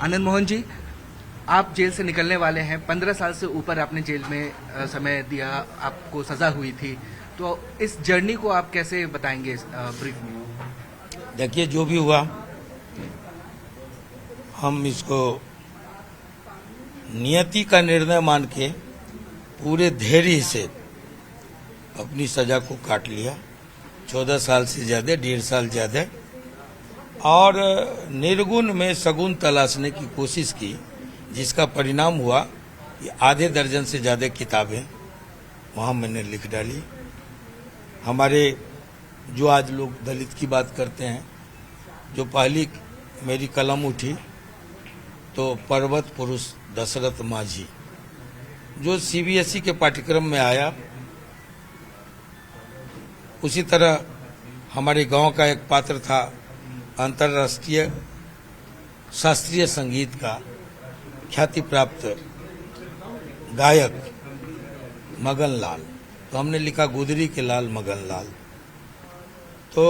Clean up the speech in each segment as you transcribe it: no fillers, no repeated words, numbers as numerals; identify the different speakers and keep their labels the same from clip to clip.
Speaker 1: आनंद मोहन जी, आप जेल से निकलने वाले हैं। 15 साल से ऊपर आपने जेल में समय दिया, आपको सजा हुई थी, तो इस जर्नी को आप कैसे बताएंगे ब्रीफ में?
Speaker 2: देखिए, जो भी हुआ हम इसको नियति का निर्णय मान के पूरे धैर्य से अपनी सजा को काट लिया। 14 साल से ज्यादा, 1.5 साल ज्यादा, और निर्गुण में सगुण तलाशने की कोशिश की, जिसका परिणाम हुआ कि आधे दर्जन से ज्यादा किताबें वहां मैंने लिख डाली। हमारे जो आज लोग दलित की बात करते हैं, जो पहली मेरी कलम उठी तो पर्वत पुरुष दशरथ माझी, जो सीबीएसई के पाठ्यक्रम में आया। उसी तरह हमारे गांव का एक पात्र था, अंतर्राष्ट्रीय शास्त्रीय संगीत का ख्याति प्राप्त गायक मगन लाल, तो हमने लिखा गुदरी के लाल मगन लाल। तो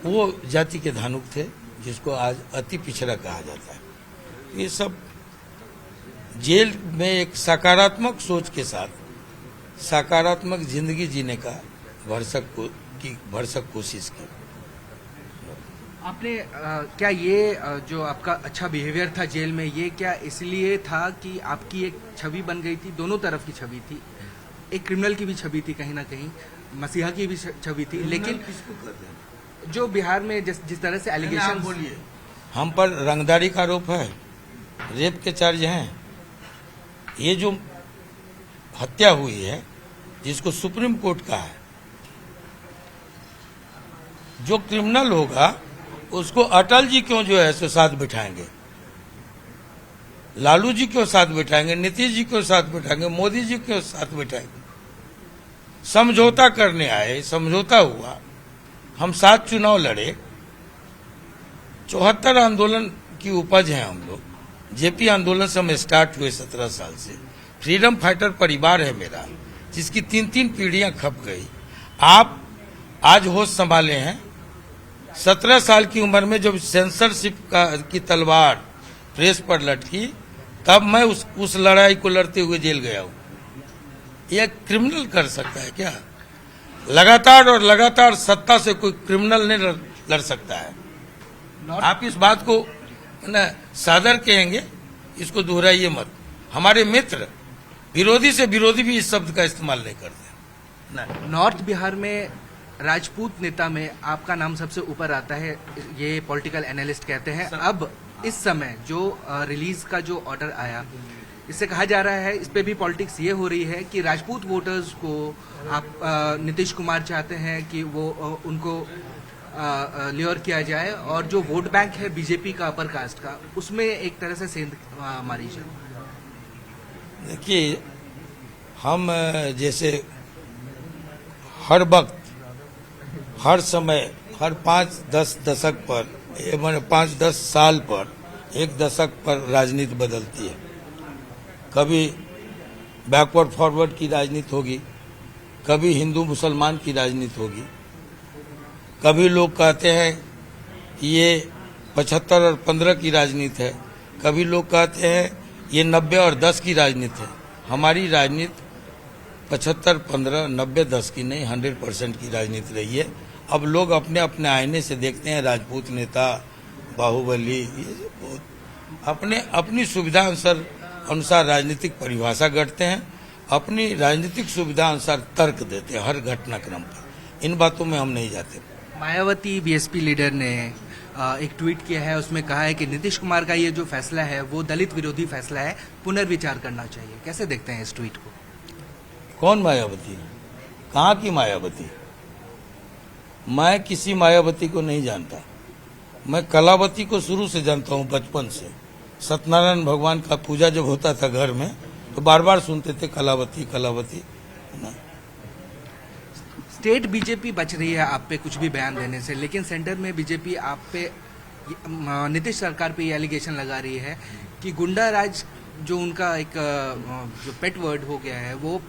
Speaker 2: वो जाति के धानुक थे, जिसको आज अति पिछड़ा कहा जाता है। ये सब जेल में एक सकारात्मक सोच के साथ सकारात्मक जिंदगी जीने का भरसक कोशिश की।
Speaker 1: आपने क्या ये जो आपका अच्छा बिहेवियर था जेल में, ये क्या इसलिए था कि आपकी एक छवि बन गई थी? दोनों तरफ की छवि थी, एक क्रिमिनल की भी छवि थी, कहीं ना कहीं मसीहा की भी छवि थी। लेकिन जो बिहार में जिस तरह से एलिगेशन,
Speaker 2: बोलिए, हम पर रंगदारी का आरोप है, रेप के चार्ज हैं। ये जो हत्या हुई है, जिसको सुप्रीम कोर्ट का है, जो क्रिमिनल होगा उसको अटल जी क्यों जो है सो साथ बिठाएंगे, लालू जी क्यों साथ बिठाएंगे, नीतीश जी क्यों साथ बिठाएंगे, मोदी जी क्यों साथ बिठाएंगे? समझौता करने आए, समझौता हुआ, हम 7 चुनाव लड़े, 74 आंदोलन की उपज है हम लोग। जेपी आंदोलन से हम स्टार्ट हुए 17 साल से। फ्रीडम फाइटर परिवार है मेरा, जिसकी 3 पीढ़ियां खप गई। आप आज होश संभाले हैं। 17 साल की उम्र में जब सेंसरशिप की तलवार प्रेस पर लटकी, तब मैं उस लड़ाई को लड़ते हुए जेल गया हूं। यह क्रिमिनल कर सकता है क्या? लगातार सत्ता से कोई क्रिमिनल नहीं लड़ सकता है। आप इस बात को न सादर कहेंगे, इसको दोहराइए मत। हमारे मित्र विरोधी से विरोधी भी इस शब्द का इस्तेमाल नहीं करते।
Speaker 1: नॉर्थ बिहार में राजपूत नेता में आपका नाम सबसे ऊपर आता है, ये पॉलिटिकल एनालिस्ट कहते हैं। अब इस समय जो रिलीज का जो ऑर्डर आया, इससे कहा जा रहा है, इस पे भी पॉलिटिक्स ये हो रही है कि राजपूत वोटर्स को आप नीतीश कुमार चाहते हैं कि वो उनको ल्योर किया जाए, और जो वोट बैंक है बीजेपी का अपर कास्ट का, उसमें एक तरह से सेंध मारी जाए।
Speaker 2: देखिए, हम जैसे हर वक्त, हर समय, हर 5-10 दशक पर, 5-10 साल पर, एक दशक पर राजनीति बदलती है। कभी बैकवर्ड फॉरवर्ड की राजनीति होगी, कभी हिंदू मुसलमान की राजनीति होगी। कभी लोग कहते हैं कि ये 75 और 15 की राजनीति है, कभी लोग कहते हैं ये 90 और 10 की राजनीति है। हमारी राजनीति 75, 15, 90, 10 की नहीं, 100% की राजनीति रही है। अब लोग अपने अपने आईने से देखते हैं, राजपूत नेता, बाहुबली, ये बहुत अपनी सुविधा अनुसार राजनीतिक परिभाषा गढ़ते हैं, अपनी राजनीतिक सुविधा अनुसार तर्क देते हैं हर घटनाक्रम पर। इन बातों में हम नहीं जाते।
Speaker 1: मायावती बीएसपी लीडर ने एक ट्वीट किया है, उसमें कहा है कि नीतीश कुमार का ये जो फैसला है वो दलित विरोधी फैसला है, पुनर्विचार करना चाहिए। कैसे देखते हैं इस ट्वीट को?
Speaker 2: कौन मायावती? कहाँ की मायावती? मैं किसी मायावती को नहीं जानता। मैं कलावती को शुरू से जानता हूँ, बचपन से। सत्यनारायण भगवान का पूजा जब होता था घर में, तो बार बार सुनते थे कलावती कलावती।
Speaker 1: स्टेट बीजेपी बच रही है आप पे कुछ भी बयान देने से, लेकिन सेंटर में बीजेपी आप पे, नीतीश सरकार पे ये एलिगेशन लगा रही है कि गुंडा राज, जो उनका एक जो पेट वर्ड हो गया है, वो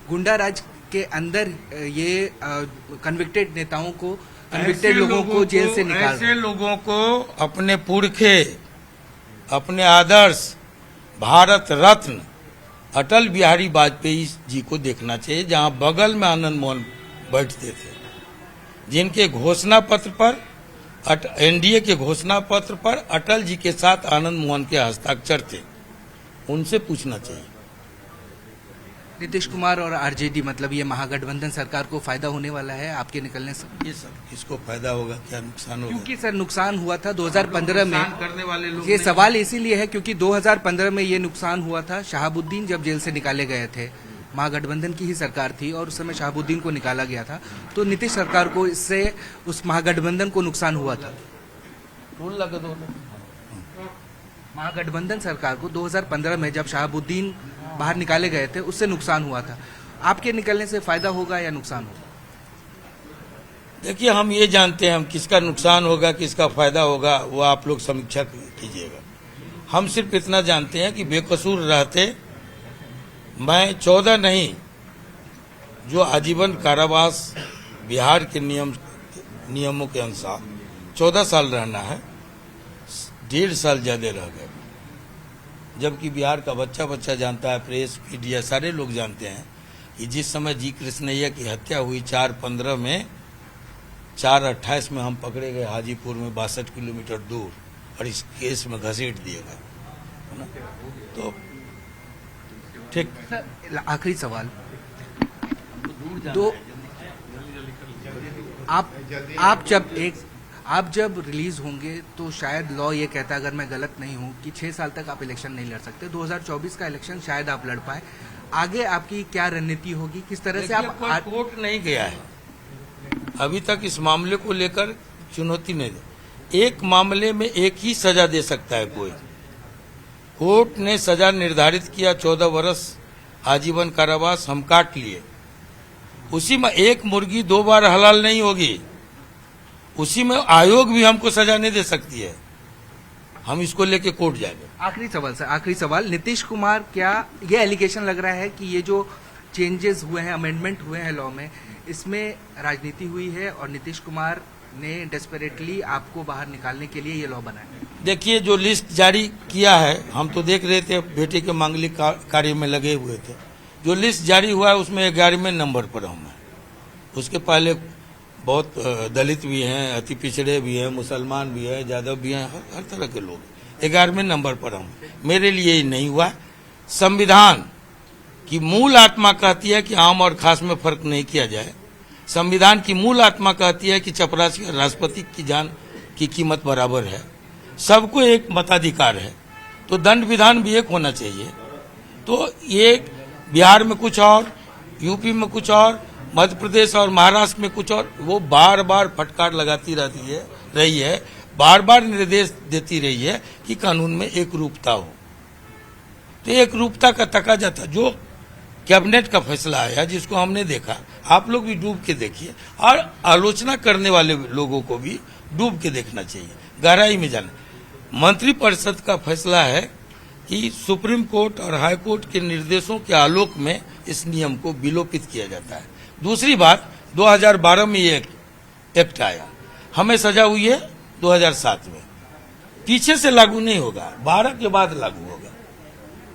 Speaker 1: गुंडा राज के अंदर ये कन्विक्टेड नेताओं को कन्विक्टेड लोगों को जेल से निकाल
Speaker 2: ऐसे लोगों को अपने पुरखे, अपने आदर्श भारत रत्न अटल बिहारी वाजपेयी जी को देखना चाहिए, जहां बगल में आनंद मोहन बैठते थे, जिनके घोषणा पत्र पर एनडीए के घोषणा पत्र पर अटल जी के साथ आनंद मोहन के हस्ताक्षर थे। उनसे पूछना चाहिए।
Speaker 1: नीतीश कुमार और आरजेडी मतलब ये महागठबंधन सरकार को फायदा होने वाला है आपके निकलने से?
Speaker 2: ये सब किसको फायदा होगा, क्या नुकसान होगा?
Speaker 1: क्योंकि सर नुकसान हुआ था 2015 में,
Speaker 2: करने वाले लोग
Speaker 1: ये सवाल इसीलिए है क्योंकि 2015 में ये नुकसान हुआ था। शहाबुद्दीन जब जेल से निकाले गए थे, महागठबंधन की ही सरकार थी और उस समय शहाबुद्दीन को निकाला गया था, तो नीतीश सरकार को इससे उस महागठबंधन को नुकसान हुआ था। महागठबंधन सरकार को 2015 में जब शहाबुद्दीन बाहर निकाले गए थे उससे नुकसान हुआ था। आपके निकलने से फायदा होगा या नुकसान होगा?
Speaker 2: देखिए, हम ये जानते हैं हम किसका नुकसान होगा किसका फायदा होगा, वो आप लोग समीक्षा कीजिएगा। हम सिर्फ इतना जानते हैं कि बेकसूर रहते मैं 14 नहीं, जो आजीवन कारावास बिहार के नियमों के अनुसार 14 साल रहना है, 1.5 साल ज्यादा रह गए। जबकि बिहार का बच्चा बच्चा जानता है, प्रेस मीडिया सारे लोग जानते हैं कि जिस समय जी कृष्णैया की हत्या हुई 4/15 में, 4/28 में हम पकड़े गए हाजीपुर में 62 किलोमीटर दूर, और इस केस में घसीट दिए गए। तो ठीक,
Speaker 1: आखिरी सवाल, तो आप जब रिलीज होंगे तो शायद लॉ ये कहता है, अगर मैं गलत नहीं हूं, कि 6 साल तक आप इलेक्शन नहीं लड़ सकते। 2024 का इलेक्शन शायद आप लड़ पाए। आगे आपकी क्या रणनीति होगी, किस तरह से आप?
Speaker 2: कोर्ट नहीं गया है अभी तक इस मामले को लेकर, चुनौती नहीं दे। एक मामले में एक ही सजा दे सकता है कोई। कोर्ट ने सजा निर्धारित किया 14 वर्ष आजीवन कारावास, हम काट लिए। उसी में एक मुर्गी 2 बार हलाल नहीं होगी, उसी में आयोग भी हमको सजा नहीं दे सकती है। हम इसको लेके कोर्ट जाएंगे।
Speaker 1: आखिरी सवाल सर, आखिरी सवाल, नीतीश कुमार, क्या ये एलिगेशन लग रहा है कि ये जो चेंजेस हुए हैं, अमेंडमेंट हुए हैं लॉ में, इसमें राजनीति हुई है और नीतीश कुमार ने डेस्परेटली आपको बाहर निकालने के लिए ये लॉ बनाया?
Speaker 2: देखिए, जो लिस्ट जारी किया है, हम तो देख रहे थे, बेटे के मांगलिक कार्य में लगे हुए थे। जो लिस्ट जारी हुआ है उसमें 11वें नंबर पर हम हैं। उसके पहले बहुत दलित भी हैं, अति पिछड़े भी हैं, मुसलमान भी हैं, यादव भी हैं, हर तरह के लोग। 11वें नंबर पर हम। मेरे लिए ही नहीं हुआ। संविधान की मूल आत्मा कहती है कि आम और खास में फर्क नहीं किया जाए। संविधान की मूल आत्मा कहती है कि चपरासी और राष्ट्रपति की जान की कीमत बराबर है। सबको एक मताधिकार है, तो दंड विधान भी एक होना चाहिए। तो ये बिहार में कुछ और, यूपी में कुछ और, मध्य प्रदेश और महाराष्ट्र में कुछ और, वो बार बार फटकार लगाती रही है, बार बार निर्देश देती रही है कि कानून में एक रूपता हो। तो एक रूपता का तकाजा था। जो कैबिनेट का फैसला आया, जिसको हमने देखा, आप लोग भी डूब के देखिए, और आलोचना करने वाले लोगों को भी डूब के देखना चाहिए, गहराई में जाना। मंत्रिपरिषद का फैसला है कि सुप्रीम कोर्ट और हाई कोर्ट के निर्देशों के आलोक में इस नियम को विलोपित किया जाता है। दूसरी बात, 2012 में ये एक्ट आया, हमें सजा हुई है 2007 में। पीछे से लागू नहीं होगा, 12 के बाद लागू होगा।